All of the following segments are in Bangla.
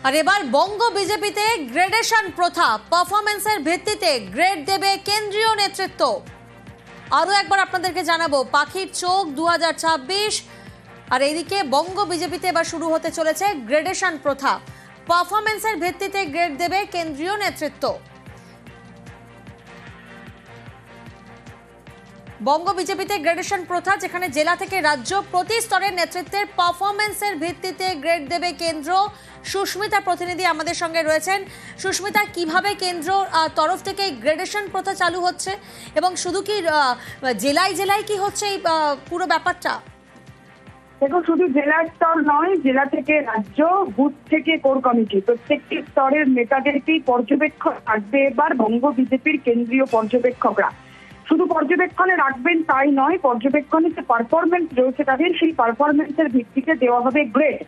আর এবার বঙ্গ বিজেপিতে গ্রেডেশন প্রথা, পারফরমেন্সের ভিত্তিতে গ্রেড দেবে কেন্দ্রীয় নেতৃত্ব। আরো একবার আপনাদেরকে জানাবো, পাখির চোখ 2026। আর এইদিকে বঙ্গ বিজেপিতে এবার শুরু হতে চলেছে গ্রেডেশন প্রথা, পারফরমেন্সের ভিত্তিতে গ্রেড দেবে কেন্দ্রীয় নেতৃত্ব। বঙ্গ বিজেপিতে গ্রেডেশন প্রথা, যেখানে জেলা থেকে রাজ্য প্রতি স্তরের নেতৃত্বের পারফরমেন্সের ভিত্তিতে গ্রেড দেবে কেন্দ্র। সুস্মিতা প্রতিনিধি আমাদের সঙ্গে রয়েছেন। সুস্মিতা, কিভাবে কেন্দ্র তরফ থেকে গ্রেডেশন প্রথা চালু হচ্ছে এবং শুধু কি জেলায় জেলায় কি হচ্ছে এই পুরো ব্যাপারটা? দেখো, শুধু জেলার স্তর নয়, জেলা থেকে রাজ্য, বুথ থেকে কোর কমিটি, প্রত্যেকটি স্তরের নেতাদেরকেই পর্যবেক্ষণ রাখবে এবার বঙ্গ বিজেপির কেন্দ্রীয় পর্যবেক্ষকরা। শুধু পর্যবেক্ষণে রাখবেন তাই নয়, পর্যবেক্ষণে যে পারফরমেন্স রয়েছে তাদের, সেই পারফরমেন্সের ভিত্তিতে দেওয়া হবে গ্রেড।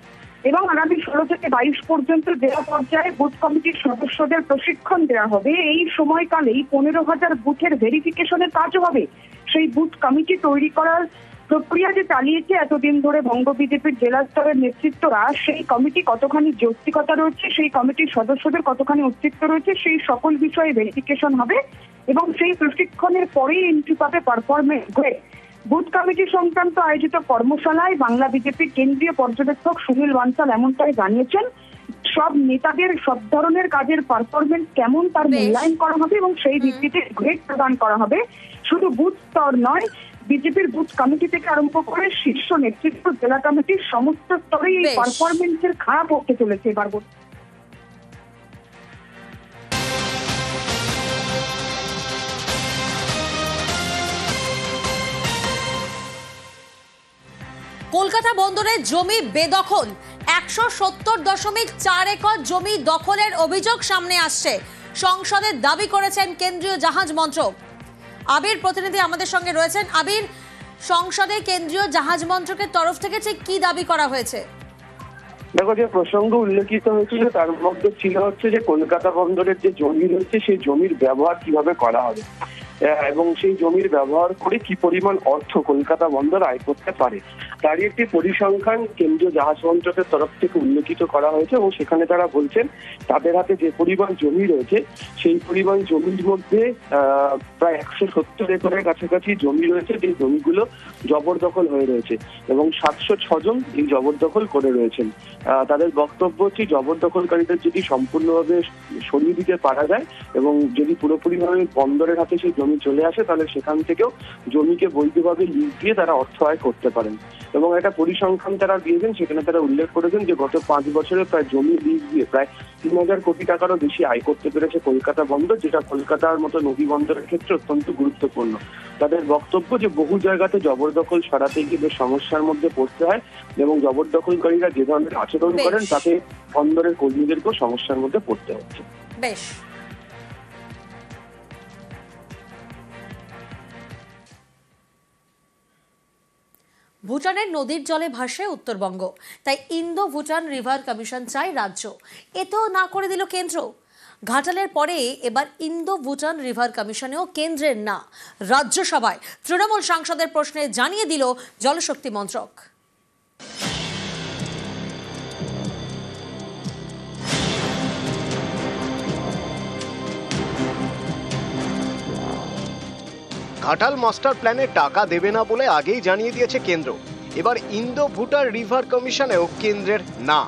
এবং আগামী 16 থেকে 22 পর্যন্ত জেলা পর্যায়ে বুথ কমিটির সদস্যদের প্রশিক্ষণ দেওয়া হবে। এই সময়কালেই 15,000 বুথের ভেরিফিকেশনের কাজও হবে। সেই বুথ কমিটি তৈরি করার প্রক্রিয়া যে চালিয়েছে এতদিন ধরে বঙ্গ বিজেপির জেলা স্তরের নেতৃত্বরা, সেই কমিটি কতখানি যৌক্তিকতা রয়েছে, সেই কমিটির সদস্যদের কতখানি অস্তিত্ব রয়েছে, সেই সকল বিষয়ে ভেরিফিকেশন হবে এবং সেই প্রশিক্ষণের পরেই এন্ট্রি পাবে পারফরমেন্স গ্রেড। বুথ কমিটি সংক্রান্ত আয়োজিত কর্মশালায় বাংলা বিজেপির কেন্দ্রীয় পর্যবেক্ষক সুনীল বানসাল এমনটাই জানিয়েছেন। সব নেতাদের সব ধরনের কাজের পারফরমেন্স কেমন তার মূল্যায়ন করা হবে এবং সেই ভিত্তিতে গ্রেড প্রদান করা হবে। শুধু বুথ স্তর নয়, বিজেপির বুথ কমিটি থেকে আরম্ভ করে শীর্ষ নেতৃত্ব, জেলা কমিটির সমস্ত স্তরেই এই পারফরমেন্সের খারাপ হতে চলেছে এবার। কলকাতা বন্দরে জমি বেদখল, 170.4 একর জমি দখলের অভিযোগ সামনে আসছে। সংসদের দাবি করেছেন কেন্দ্রীয় জাহাজ মন্ত্রক। আবির প্রতিনিধি আমাদের সঙ্গে রয়েছেন। আবির, সংসদে কেন্দ্রীয় জাহাজ মন্ত্রকের তরফ থেকে ঠিক কি দাবি করা হয়েছে? দেখো, যে প্রসঙ্গ উল্লেখিত হয়েছিল তার মধ্যে ছিল হচ্ছে যে কলকাতা বন্দরের যে জমি রয়েছে সেই জমির ব্যবহার কিভাবে করা হবে এবং সেই জমির ব্যবহার করে কি পরিমাণ অর্থ কলকাতা বন্দর আয় করতে পারে, তারই একটি পরিসংখ্যান কেন্দ্রীয় জাহাজ মন্ত্রকের তরফ থেকে উল্লেখিত করা হয়েছে। এবং সেখানে তারা বলছেন তাদের হাতে যে পরিমাণ জমি রয়েছে সেই পরিমাণ জমির মধ্যে প্রায় 170 একরের কাছাকাছি জমি রয়েছে, যে জমিগুলো জবরদখল হয়ে রয়েছে এবং 706 জন এই জবরদখল করে রয়েছেন। তাদের বক্তব্য হচ্ছে জবরদখলকারীদের যদি সম্পূর্ণভাবে সরিয়ে দিতে পারা যায় এবং যদি পুরোপুরিভাবে বন্দরের হাতে সেই জমি চলে আসে, তাহলে সেখান থেকেও জমিকে বৈধভাবে লিজ দিয়ে তারা অর্থ আয় করতে পারেন। এবং একটা পরিসংখ্যান তারা দিয়েছেন, সেখানে তারা উল্লেখ করেছেন যে গত 5 বছরে প্রায় জমি লিজ দিয়ে প্রায় 3,000 কোটি টাকারও বেশি আয় করতে পেরেছে কলকাতা বন্দর, যেটা কলকাতার মতো নদী বন্দরের ক্ষেত্রে অত্যন্ত গুরুত্বপূর্ণ। তাদের বক্তব্য যে বহু জায়গাতে জবরদখল সরাতে গিয়ে বেশ সমস্যার মধ্যে পড়তে হয় এবং জবরদখলকারীরা যে ধরনের আচরণ করেন তাতে বন্দরের কর্মীদেরকেও সমস্যার মধ্যে পড়তে হচ্ছে। বেশ, ভুটানের নদীর জলে ভাসে উত্তরবঙ্গ, তাই ইন্দো ভুটান রিভার কমিশন চাই রাজ্য। এতেও না করে দিল কেন্দ্র। ঘাটালের পরে এবার ইন্দো ভুটান রিভার কমিশনেও কেন্দ্রের না, রাজ্যসভায় তৃণমূল সাংসদের প্রশ্নে জানিয়ে দিল জলশক্তি মন্ত্রক। ঘাটাল মাস্টার প্ল্যানে টাকা দেবে না বলে আগেই জানিয়ে দিয়েছে কেন্দ্র। এবার ইন্দো ভুটান রিভার কমিশনেও কেন্দ্রের না।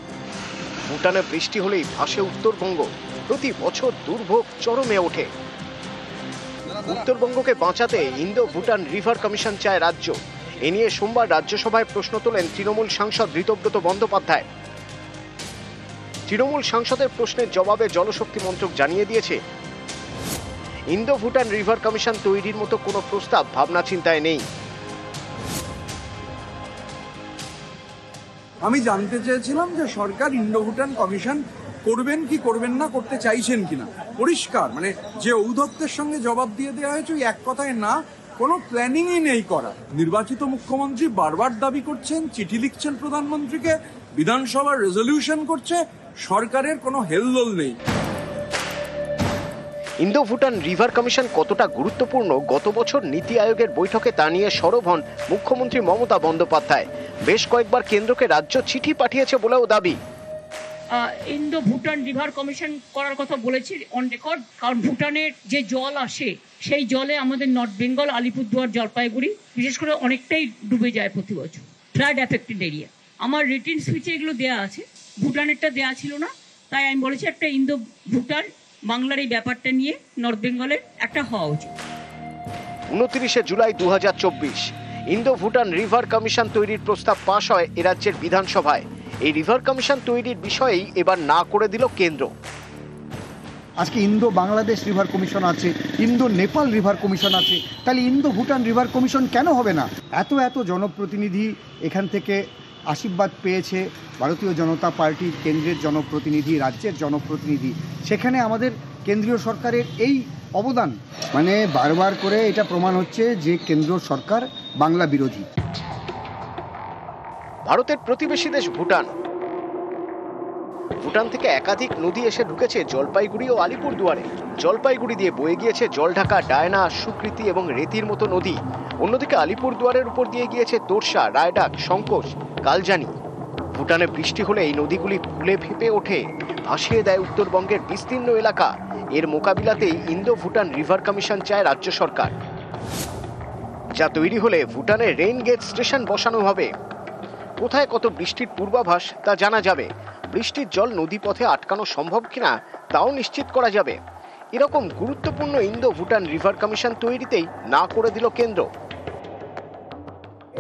ভুটানে বৃষ্টি হলেই ভাসে উত্তরবঙ্গ, প্রতি বছর দুর্ভোগ চরমে ওঠে। উত্তরবঙ্গকে বাঁচাতে ইন্দো ভুটান রিভার কমিশন চায় রাজ্য। এ নিয়ে সোমবার রাজ্যসভায় প্রশ্ন তোলেন তৃণমূল সাংসদ ঋতব্রত বন্দ্যোপাধ্যায়। তৃণমূল সাংসদের প্রশ্নের জবাবে জলশক্তি মন্ত্রক জানিয়ে দিয়েছে, ইন্দো ভুটান রিভার কমিশন তৈরির মতো কোনো প্রস্তাব ভাবনা চিন্তায় নেই। আমি জানতে চেয়েছিলাম যে সরকার ইন্দো ভুটান কমিশন করবেন কি করবেন না, করতে চাইছেন কিনা। পরিষ্কার, মানে যে ঔদ্ধত্যের সঙ্গে জবাব দিয়ে দেওয়া হয়েছে এক কথায় না, কোনো প্ল্যানিংই নেই করা। নির্বাচিত মুখ্যমন্ত্রী বারবার দাবি করছেন, চিঠি লিখছেন প্রধানমন্ত্রীকে, বিধানসভার রেজলিউশন করছে, সরকারের কোনো হেলদোল নেই। ইন্দো ভুটান রিভার কমিশন কতটা গুরুত্বপূর্ণ গত বছর নীতি আয়োগের বৈঠকে তা নিয়ে সরব হন মুখ্যমন্ত্রী মমতা বন্দ্যোপাধ্যায়। বেশ কয়েকবার কেন্দ্রকে রাজ্য চিঠি পাঠিয়েছে বলেও দাবি। ইন্দো ভুটান রিভার কমিশন করার কথা বলেছি অন রেকর্ড, কারণ ভুটানের যে জল আসে সেই জলে আমাদের নর্থ বেঙ্গল, আলিপুরদুয়ার, জলপাইগুড়ি বিশেষ করে অনেকটাই ডুবে যায় প্রতি বছর, ফ্লাড অ্যাফেক্টেড এরিয়া। আমার রিটেন স্পিচে এগুলো দেওয়া আছে, ভুটানেরটা দেওয়া ছিল না, তাই আমি বলেছি একটা ইন্দো ভুটান বাংলার এই ব্যাপারটা নিয়ে নর্থ বেঙ্গলের একটা হওয়া উচিত। 29 July 2024 Indo Bhutan river commission তৈরির প্রস্তাব পাশ হয় এ রাজ্যের বিধানসভায়। এই রিভার কমিশন তৈরির বিষয়েই এবার না করে দিল কেন্দ্র। আজকে ইন্দো বাংলাদেশ রিভার কমিশন আছে, ইন্দো নেপাল রিভার কমিশন আছে, তাহলে ইন্দো ভুটান রিভার কমিশন কেন হবে না? এত এত জনপ্রতিনিধি এখান থেকে আশীর্বাদ পেয়েছে, ভারতীয় জনতা পার্টির কেন্দ্রের জনপ্রতিনিধি, রাজ্যের জনপ্রতিনিধি, সেখানে আমাদের কেন্দ্রীয় সরকারের এই অবদান, মানে বারবার করে এটা প্রমাণ হচ্ছে যে কেন্দ্র সরকার বাংলা বিরোধী। ভারতের প্রতিবেশী দেশ ভুটান। ভুটান থেকে একাধিক নদী এসে ঢুকেছে জলপাইগুড়ি ও আলিপুরদুয়ারে। জলপাইগুড়ি দিয়ে বয়ে গিয়েছে জলঢাকা, ডায়না, সুকৃতি এবং রেতির মতো নদী। অন্যদিকে আলিপুরদুয়ারের উপর দিয়ে গিয়েছে তোরসা, রায়ডাক, সংকোচ, কালজানি। ভুটানে বৃষ্টি হলে এই নদীগুলি ফুলে ফেঁপে ওঠে, ভাসিয়ে দেয় উত্তরবঙ্গের বিস্তীর্ণ এলাকা। এর মোকাবিলাতেই ইন্দো ভুটান রিভার কমিশন চায় রাজ্য সরকার, যা তৈরি হলে ভুটানে রেইন গেট স্টেশন বসানো হবে। কোথায় কত বৃষ্টির পূর্বাভাস তা জানা যাবে। বৃষ্টির জল নদীপথে আটকানো সম্ভব কিনা তাও নিশ্চিত করা যাবে। এরকম গুরুত্বপূর্ণ ইন্দো ভুটান রিভার কমিশন তৈরিতেই না করে দিল কেন্দ্র।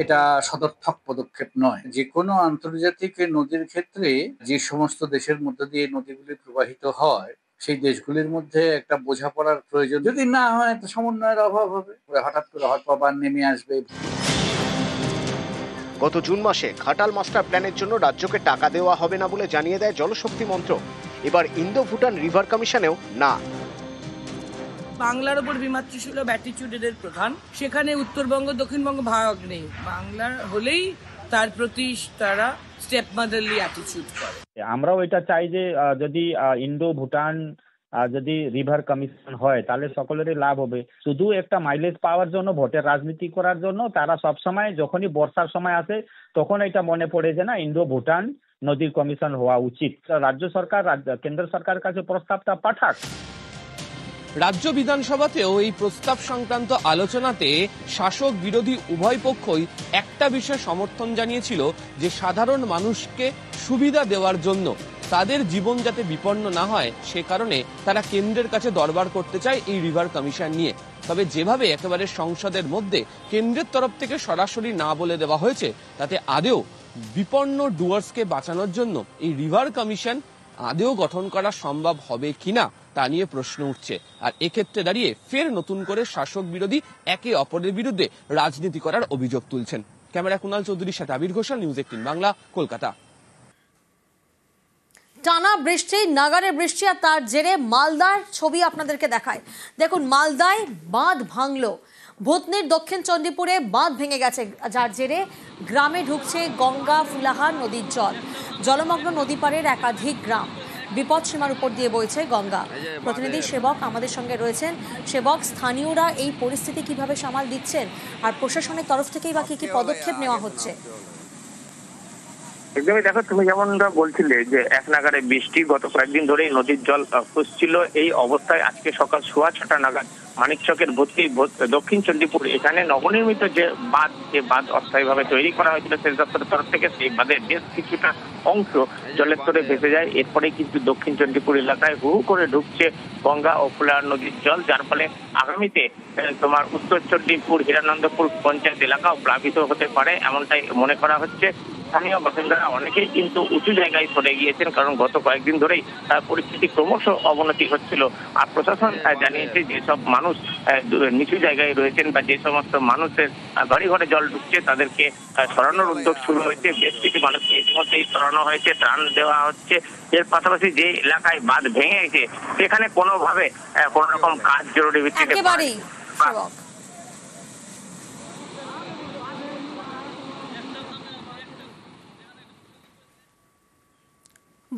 এটা সদর্থক পদক্ষেপ নয়। যে কোনো আন্তর্জাতিক নদীর ক্ষেত্রে যে সমস্ত দেশের মধ্যে দিয়ে নদীগুলি প্রবাহিত হয় সেই দেশগুলির মধ্যে একটা বোঝাপড়ার প্রয়োজন। যদি না হয় তো সমন্বয়ের অভাব হবে, হঠাৎ করে হয়তো আবার নেমে আসবে। গত জুন মাসে ঘাটাল মাস্টার প্ল্যানের জন্য রাজ্যকে টাকা দেওয়া হবে না বলে জানিয়ে দেয় জলশক্তি মন্ত্রক। এবার ইন্দো ভুটান রিভার কমিশনেও না। বাংলার ওপর বিমাতৃসুলভ অ্যাটিটিউডের প্রধান, সেখানে উত্তরবঙ্গ দক্ষিণবঙ্গ ভাগ নেই। বাংলার হলেই তার প্রতি তারা স্টেপ মাদারলি অ্যাটিটিউড করে। আমরাও এটা চাই যে যদি ইন্দো ভুটান যদি রিভার কমিশন হয় তাহলে সকলেরই লাভ হবে। শুধু একটা মাইলেজ পাওয়ার জন্য, ভোটের রাজনীতি করার জন্য তারা সবসময় যখনই বর্ষার সময় আসে তখন এটা মনে পড়ে যে না ইন্দো ভুটান নদীর কমিশন হওয়া উচিত। রাজ্য সরকার কেন্দ্র সরকারের কাছে প্রস্তাবটা পাঠাক। রাজ্য বিধানসভাতেও এই প্রস্তাব সংক্রান্ত আলোচনাতে শাসক বিরোধী উভয় পক্ষই একটা বিষয় সমর্থন জানিয়েছিল যে সাধারণ মানুষকে সুবিধা দেওয়ার জন্য তাদের জীবন যাতে বিপন্ন না হয় সে কারণে তারা কেন্দ্রের কাছে দরবার করতে চায় এই রিভার কমিশন নিয়ে। তবে যেভাবে একেবারে সংসদের মধ্যে কেন্দ্রের তরফ থেকে সরাসরি না বলে দেওয়া হয়েছে তাতে আদেও বিপন্ন ডুয়ার্সকে বাঁচানোর জন্য এই রিভার কমিশন আদেও গঠন করা সম্ভব হবে কিনা তা নিয়ে প্রশ্ন উঠছে। আর এক্ষেত্রে দাঁড়িয়ে ফের নতুন করে শাসক বিরোধী একে অপরের বিরুদ্ধে রাজনীতি করার অভিযোগ তুলছেন। ক্যামেরা কুণাল চৌধুরীর সাথে আবির ঘোষাল, নিউজ 18 বাংলা, কলকাতা। টানা বৃষ্টি, নাগারে বৃষ্টি আর তার জেরে মালদার ছবি আপনাদেরকে দেখায়। দেখুন, মালদায় বাঁধ ভাঙলো। ভূতনির দক্ষিণ চণ্ডীপুরে বাঁধ ভেঙে গেছে, যার জেরে গ্রামে ঢুকছে গঙ্গা ফুলাহার নদীর জল। জলমগ্ন নদী পাড়ের একাধিক গ্রাম, বিপদ সীমার উপর দিয়ে বইছে গঙ্গা। প্রতিনিধি সেবক আমাদের সঙ্গে রয়েছেন। সেবক, স্থানীয়রা এই পরিস্থিতি কিভাবে সামাল দিচ্ছেন আর প্রশাসনের তরফ থেকেই বা কি পদক্ষেপ নেওয়া হচ্ছে? একদমই, দেখো তুমি যেমনটা বলছিলে যে এক নাগারে বৃষ্টি, গত কয়েকদিন ধরেই নদীর জল খুঁজছিল। এই অবস্থায় আজকে সকাল 6:15 নাগাদ মানিকচকের ভর্তি দক্ষিণ চণ্ডীপুর এখানে নবনির্মিত যে বাঁধ অস্থায়ীভাবে তৈরি করা হয়েছিল সেচ দপ্তরের তরফ থেকে, সেই বাঁধের বেশ কিছুটা অংশ জলের স্তরে ভেসে যায়। এরপরে কিন্তু দক্ষিণ চণ্ডীপুর এলাকায় হু করে ঢুকছে গঙ্গা ও ফুলার নদীর জল, যার ফলে আগামীতে তোমার উত্তর চণ্ডীপুর, হিরানন্দপুর পঞ্চায়েত এলাকাও প্লাবিত হতে পারে এমনটাই মনে করা হচ্ছে। স্থানীয় বাসিন্দারা অনেকেই কিন্তু উঁচু জায়গায় সরে গিয়েছেন, কারণ গত কয়েকদিন ধরেই পরিস্থিতি ক্রমশ অবনতি হচ্ছিল। আর প্রশাসন জানিয়েছে যেসব মানুষ নিচু জায়গায় রয়েছেন বা যে সমস্ত মানুষের ঘরে ঘরে জল ঢুকছে তাদেরকে সরানোর উদ্যোগ শুরু হয়েছে। বেশ কিছু মানুষকে ইতিমধ্যেই সরানো হয়েছে, ত্রাণ দেওয়া হচ্ছে। এর পাশাপাশি যে এলাকায় বাঁধ ভেঙে গেছে সেখানে কোনোভাবে কোন রকম কাজ জরুরি ভিত্তিতে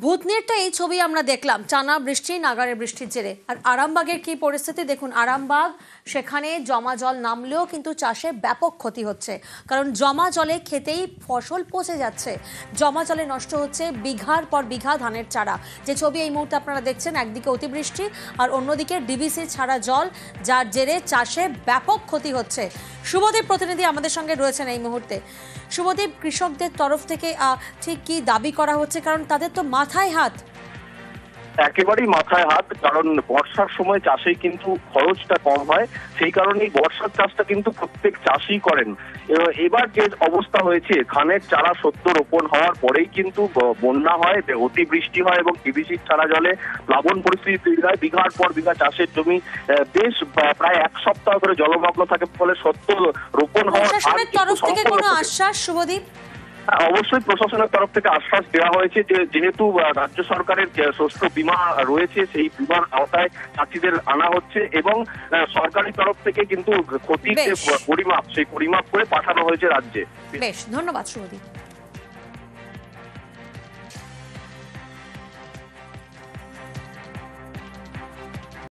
ভূতনিরটা এই ছবি আমরা দেখলাম, টানা বৃষ্টি, নাগাড়ে বৃষ্টির জেরে। আর আরামবাগের কি পরিস্থিতি দেখুন। আরামবাগ, সেখানে জমা জল নামলেও কিন্তু চাষে ব্যাপক ক্ষতি হচ্ছে, কারণ জমা জলে খেতেই ফসল পচে যাচ্ছে। জমা জলে নষ্ট হচ্ছে বিঘার পর বিঘা ধানের চারা। যে ছবি এই মুহূর্তে আপনারা দেখছেন, একদিকে অতিবৃষ্টি আর অন্যদিকে ডিবিসি ছাড়া জল, যার জেরে চাষে ব্যাপক ক্ষতি হচ্ছে। শুভদীপ প্রতিনিধি আমাদের সঙ্গে রয়েছেন এই মুহূর্তে। শুভদীপ, কৃষকদের তরফ থেকে ঠিক কি দাবি করা হচ্ছে, কারণ তাদের তো মাথায় হাত? একেবারেই মাথায় হাত, কারণ বর্ষার সময় চাষে কিন্তু খরচটা কম হয়, সেই কারণেই বর্ষার চাষটা কিন্তু প্রত্যেক চাষই করেন। এবার যে অবস্থা হয়েছে, ধানের চারা সদ্য রোপণ হওয়ার পরেই কিন্তু বন্যা হয়, অতিবৃষ্টি হয় এবং ডিবিসি ছাড়া জলে প্লাবন পরিস্থিতি তৈরি হয়। বিঘার পর বিঘা চাষের জমি বেশ প্রায় এক সপ্তাহ ধরে জলমগ্ন থাকে, ফলে সদ্য রোপণ হওয়ার প্রশাসনের তরফ থেকে কোনো আশ্বাস, শুভদীপ? অবশ্যই প্রশাসনের তরফ থেকে আশ্বাস দেওয়া হয়েছে যে যেহেতু রাজ্য সরকারের শস্য বীমা রয়েছে, সেই বীমার আওতায় চাষিদের আনা হচ্ছে এবং সরকারি তরফ থেকে কিন্তু ক্ষতির যে পরিমাপ, সেই পরিমাপ করে পাঠানো হয়েছে রাজ্যে। বেশ, ধন্যবাদ শুভদীপ।